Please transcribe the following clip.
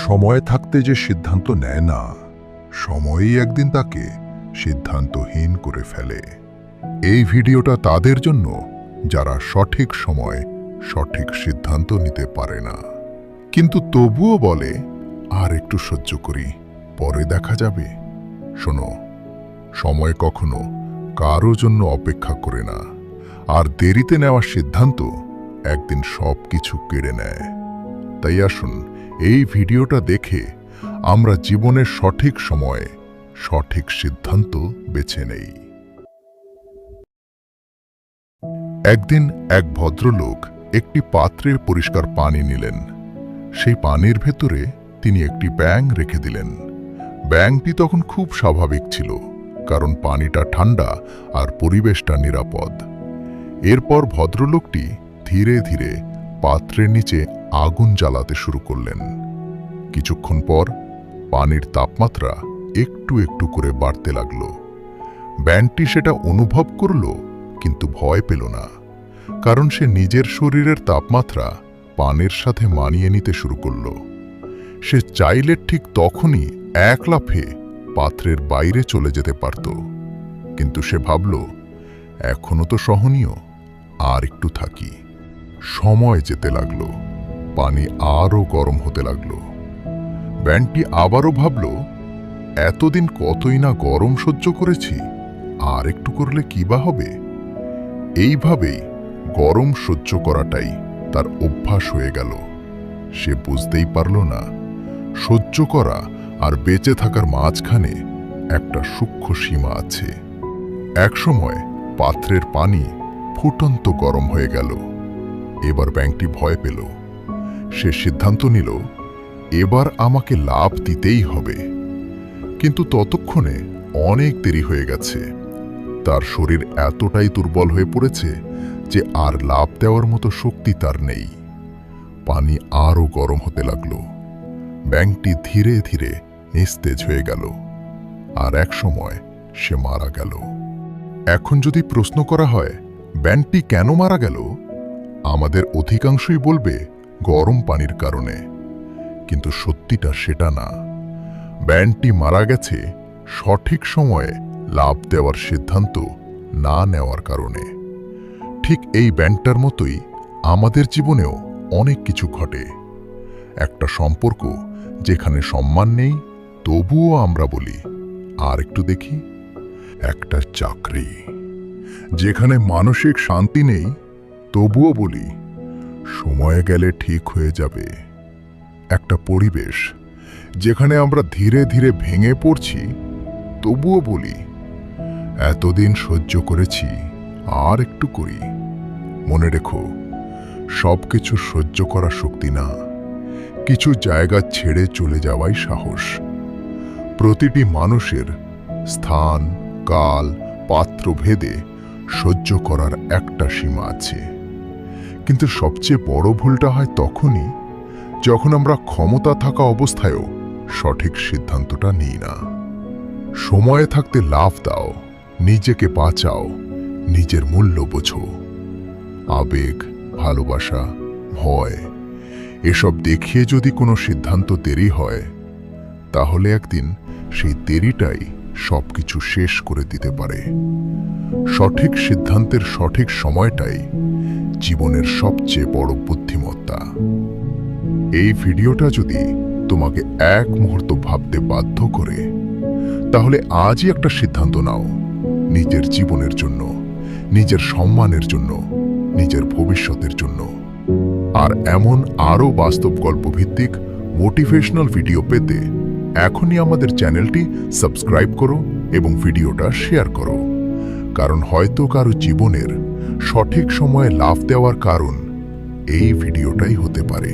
সময় থাকতে যে সিদ্ধান্ত নেয় না, সময়ই একদিন তাকে সিদ্ধান্তহীন করে ফেলে। এই ভিডিওটা তাদের জন্য যারা সঠিক সময় সঠিক সিদ্ধান্ত নিতে পারে না, কিন্তু তবুও বলে আর একটু সহ্য করি, পরে দেখা যাবে। শোনো, সময় কখনো কারো জন্য অপেক্ষা করে না, আর দেরিতে নেওয়া সিদ্ধান্ত একদিন সব কিছু কেড়ে নেয়। তাই আসুন এই ভিডিওটা দেখে আমরা জীবনের সঠিক সময়ে সঠিক সিদ্ধান্ত বেছে নেই। একদিন এক ভদ্রলোক একটি পাত্রে পরিষ্কার পানি নিলেন। সেই পানির ভেতরে তিনি একটি ব্যাঙ রেখে দিলেন। ব্যাঙটি তখন খুব স্বাভাবিক ছিল, কারণ পানিটা ঠান্ডা আর পরিবেশটা নিরাপদ। এরপর ভদ্রলোকটি ধীরে ধীরে পাত্রের নিচে আগুন জ্বালাতে শুরু করলেন। কিছুক্ষণ পর পানির তাপমাত্রা একটু একটু করে বাড়তে লাগল। ব্যাঙটি সেটা অনুভব করল, কিন্তু ভয় পেল না, কারণ সে নিজের শরীরের তাপমাত্রা পানির সাথে মানিয়ে নিতে শুরু করল। সে চাইলে ঠিক তখনই এক লাফে পাত্রের বাইরে চলে যেতে পারত, কিন্তু সে ভাবল, এখনো তো সহনীয়, আর একটু থাকি। সময় যেতে লাগল, পানি আরও গরম হতে লাগল। ব্যাঙটি আবারও ভাবল, এতদিন কতই না গরম সহ্য করেছি, আর একটু করলে কি বা হবে। এইভাবেই গরম সহ্য করাটাই তার অভ্যাস হয়ে গেল। সে বুঝতেই পারল না, সহ্য করা আর বেঁচে থাকার মাঝখানে একটা সূক্ষ্ম সীমা আছে। একসময় পাত্রের পানি ফুটন্ত গরম হয়ে গেল। এবার ব্যাঙটি ভয় পেল। সে সিদ্ধান্ত নিল, এবার আমাকে লাফ দিতেই হবে। কিন্তু ততক্ষণে অনেক দেরি হয়ে গেছে। তার শরীর এতটাই দুর্বল হয়ে পড়েছে যে আর লাফ দেওয়ার মতো শক্তি তার নেই। পানি আরও গরম হতে লাগল। ব্যাঙটি ধীরে ধীরে নিস্তেজ হয়ে গেল, আর এক সময় সে মারা গেল। এখন যদি প্রশ্ন করা হয়, ব্যাঙটি কেন মারা গেল, আমাদের অধিকাংশই বলবে গরম পানির কারণে। কিন্তু সত্যিটা সেটা না। ব্যাঙটি মারা গেছে সঠিক সময়ে লাফ দেওয়ার সিদ্ধান্ত না নেওয়ার কারণে। ঠিক এই ব্যাঙটার মতোই আমাদের জীবনেও অনেক কিছু ঘটে। একটা সম্পর্ক যেখানে সম্মান নেই, তবুও আমরা বলি আর একটু দেখি। একটা চাকরি যেখানে মানসিক শান্তি নেই, তবুও বলি সময় গেলে ঠিক হয়ে যাবে। একটা পরিবেশ যেখানে আমরা ধীরে ধীরে ভেঙে পড়ছি, তবুও বলি এতদিন সহ্য করেছি, আর একটু করি। মনে রেখো, সবকিছু সহ্য করা শক্তি না, কিছু জায়গা ছেড়ে চলে যাওয়াই সাহস। প্রতিটি মানুষের স্থান, কাল, পাত্র ভেদে সহ্য করার একটা সীমা আছে। কিন্তু সবচেয়ে বড় ভুলটা হয় তখনই যখন আমরা ক্ষমতা থাকা অবস্থায়ও সঠিক সিদ্ধান্তটা নিই না। সময়ে থাকতে লাফ দাও, নিজেকে বাঁচাও, নিজের মূল্য বোঝো। আবেগ, ভালোবাসা, ভয় এসব দেখিয়ে যদি কোনো সিদ্ধান্ত দেরি হয়, তাহলে একদিন সেই দেরিটাই সবকিছু শেষ করে দিতে পারে। সঠিক সিদ্ধান্তের সঠিক সময়টাই জীবনের সবচেয়ে বড় বুদ্ধিমত্তা। এই ভিডিওটা যদি তোমাকে এক মুহূর্ত ভাবতে বাধ্য করে, তাহলে আজই একটা সিদ্ধান্ত নাও, নিজের জীবনের জন্য, নিজের সম্মানের জন্য, নিজের ভবিষ্যতের জন্য। আর এমন আরও বাস্তব গল্পভিত্তিক মোটিভেশনাল ভিডিও পেতে এখনই আমাদের চ্যানেলটি সাবস্ক্রাইব করো এবং ভিডিওটা শেয়ার করো, কারণ হয়তো কারো জীবনের সঠিক সময়ে লাফ দেওয়ার কারণ এই ভিডিওটাই হতে পারে।